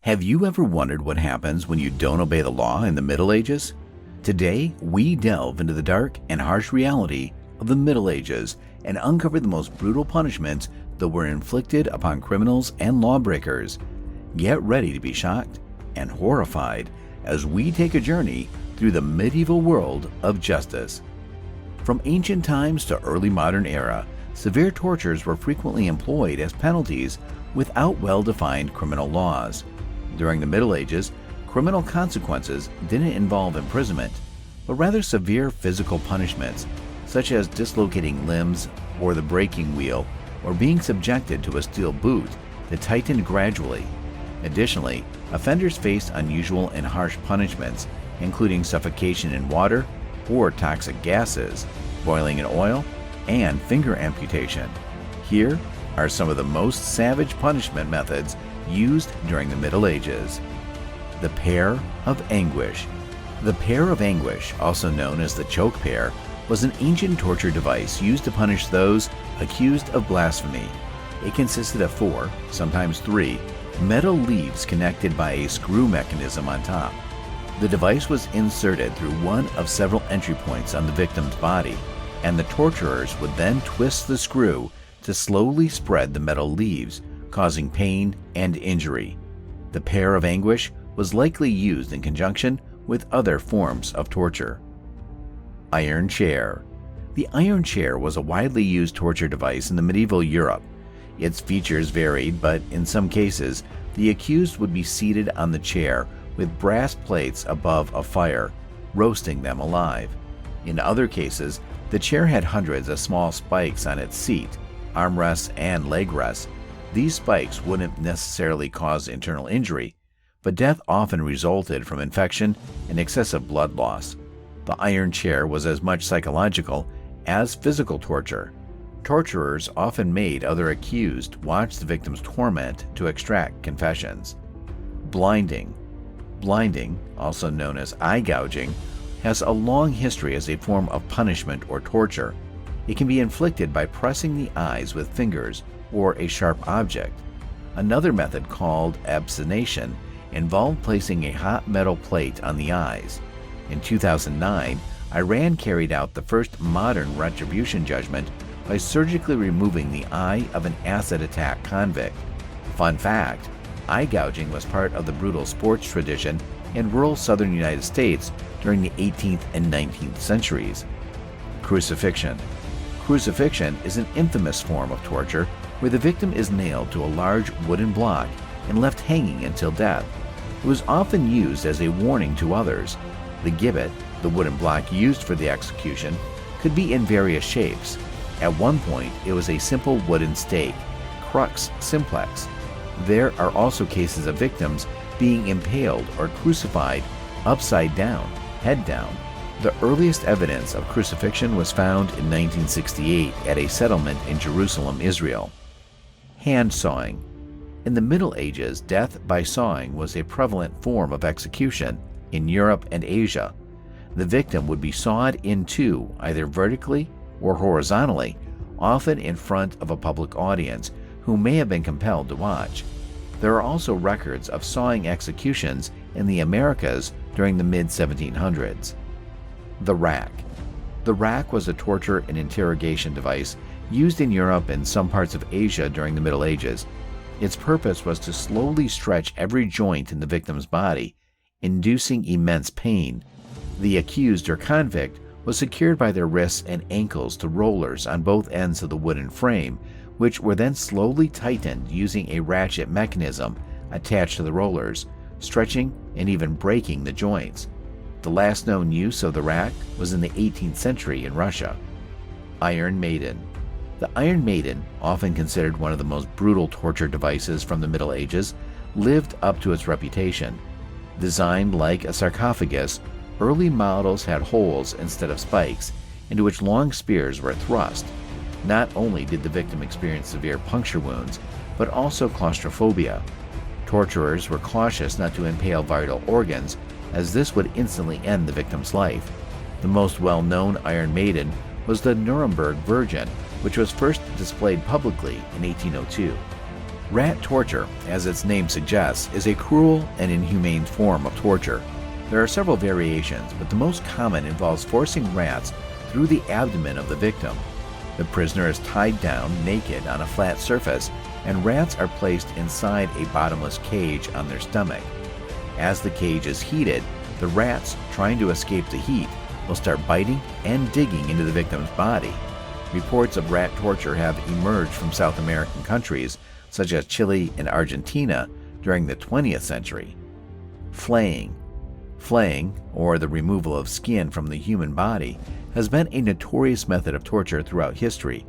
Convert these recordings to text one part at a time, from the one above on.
Have you ever wondered what happens when you don't obey the law in the Middle Ages? Today, we delve into the dark and harsh reality of the Middle Ages and uncover the most brutal punishments that were inflicted upon criminals and lawbreakers. Get ready to be shocked and horrified as we take a journey through the medieval world of justice. From ancient times to early modern era, severe tortures were frequently employed as penalties without well-defined criminal laws. During the Middle Ages, criminal consequences didn't involve imprisonment, but rather severe physical punishments, such as dislocating limbs or the breaking wheel, or being subjected to a steel boot that tightened gradually. Additionally, offenders faced unusual and harsh punishments, including suffocation in water or toxic gases, boiling in oil, and finger amputation. Here are some of the most savage punishment methods used during the Middle Ages. The Pair of Anguish. The Pair of Anguish, also known as the choke pear, was an ancient torture device used to punish those accused of blasphemy. It consisted of 4, sometimes 3, metal leaves connected by a screw mechanism on top. The device was inserted through one of several entry points on the victim's body, and the torturers would then twist the screw to slowly spread the metal leaves, causing pain and injury. The Pair of Anguish was likely used in conjunction with other forms of torture. Iron chair. The iron chair was a widely used torture device in the medieval Europe. Its features varied, but in some cases, the accused would be seated on the chair with brass plates above a fire, roasting them alive. In other cases, the chair had hundreds of small spikes on its seat, armrests, and leg rests. These spikes wouldn't necessarily cause internal injury, but death often resulted from infection and excessive blood loss. The iron chair was as much psychological as physical torture. Torturers often made other accused watch the victim's torment to extract confessions. Blinding. Blinding, also known as eye gouging, has a long history as a form of punishment or torture. It can be inflicted by pressing the eyes with fingers or a sharp object. Another method, called abstination, involved placing a hot metal plate on the eyes. In 2009, Iran carried out the first modern retribution judgment by surgically removing the eye of an acid attack convict. Fun fact, eye gouging was part of the brutal sports tradition in rural southern United States during the 18th and 19th centuries. Crucifixion. Crucifixion is an infamous form of torture where the victim is nailed to a large wooden block and left hanging until death. It was often used as a warning to others. The gibbet, the wooden block used for the execution, could be in various shapes. At one point, it was a simple wooden stake, crux simplex. There are also cases of victims being impaled or crucified upside down, head down. The earliest evidence of crucifixion was found in 1968 at a settlement in Jerusalem, Israel. Hand sawing. In the Middle Ages, death by sawing was a prevalent form of execution in Europe and Asia. The victim would be sawed in two, either vertically or horizontally, often in front of a public audience who may have been compelled to watch. There are also records of sawing executions in the Americas during the mid-1700s. The rack. The rack was a torture and interrogation device used in Europe and some parts of Asia during the Middle Ages. Its purpose was to slowly stretch every joint in the victim's body, inducing immense pain. The accused or convict was secured by their wrists and ankles to rollers on both ends of the wooden frame, which were then slowly tightened using a ratchet mechanism attached to the rollers, stretching and even breaking the joints. The last known use of the rack was in the 18th century in Russia. Iron Maiden. The Iron Maiden, often considered one of the most brutal torture devices from the Middle Ages, lived up to its reputation. Designed like a sarcophagus, early models had holes instead of spikes, into which long spears were thrust. Not only did the victim experience severe puncture wounds, but also claustrophobia. Torturers were cautious not to impale vital organs, as this would instantly end the victim's life. The most well-known Iron Maiden was the Nuremberg Virgin, which was first displayed publicly in 1802. Rat torture, as its name suggests, is a cruel and inhumane form of torture. There are several variations, but the most common involves forcing rats through the abdomen of the victim. The prisoner is tied down naked on a flat surface, and rats are placed inside a bottomless cage on their stomach. As the cage is heated, the rats, trying to escape the heat, will start biting and digging into the victim's body. Reports of rat torture have emerged from South American countries, such as Chile and Argentina, during the 20th century. Flaying. Flaying, or the removal of skin from the human body, has been a notorious method of torture throughout history.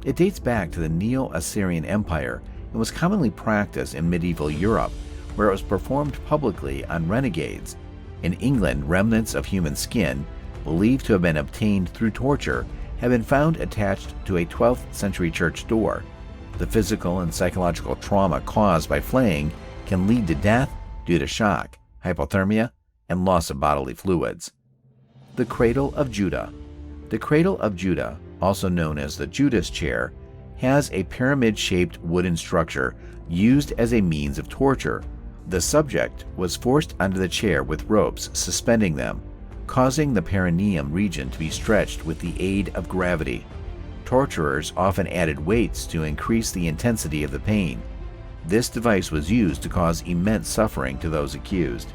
It dates back to the Neo-Assyrian Empire and was commonly practiced in medieval Europe, where it was performed publicly on renegades. In England, remnants of human skin, believed to have been obtained through torture, have been found attached to a 12th century church door. The physical and psychological trauma caused by flaying can lead to death due to shock, hypothermia, and loss of bodily fluids. The Cradle of Judah. The Cradle of Judah, also known as the Judas Chair, has a pyramid-shaped wooden structure used as a means of torture. The subject was forced onto the chair with ropes suspending them, causing the perineum region to be stretched with the aid of gravity. Torturers often added weights to increase the intensity of the pain. This device was used to cause immense suffering to those accused.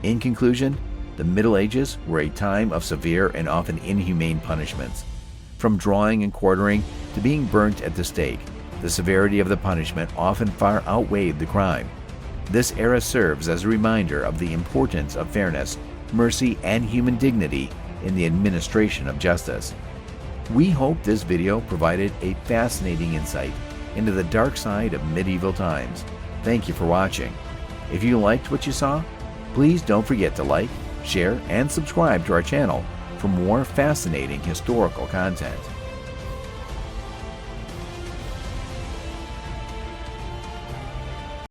In conclusion, the Middle Ages were a time of severe and often inhumane punishments. From drawing and quartering to being burnt at the stake, the severity of the punishment often far outweighed the crime. This era serves as a reminder of the importance of fairness, mercy, and human dignity in the administration of justice. We hope this video provided a fascinating insight into the dark side of medieval times. Thank you for watching. If you liked what you saw, please don't forget to like, share, and subscribe to our channel for more fascinating historical content.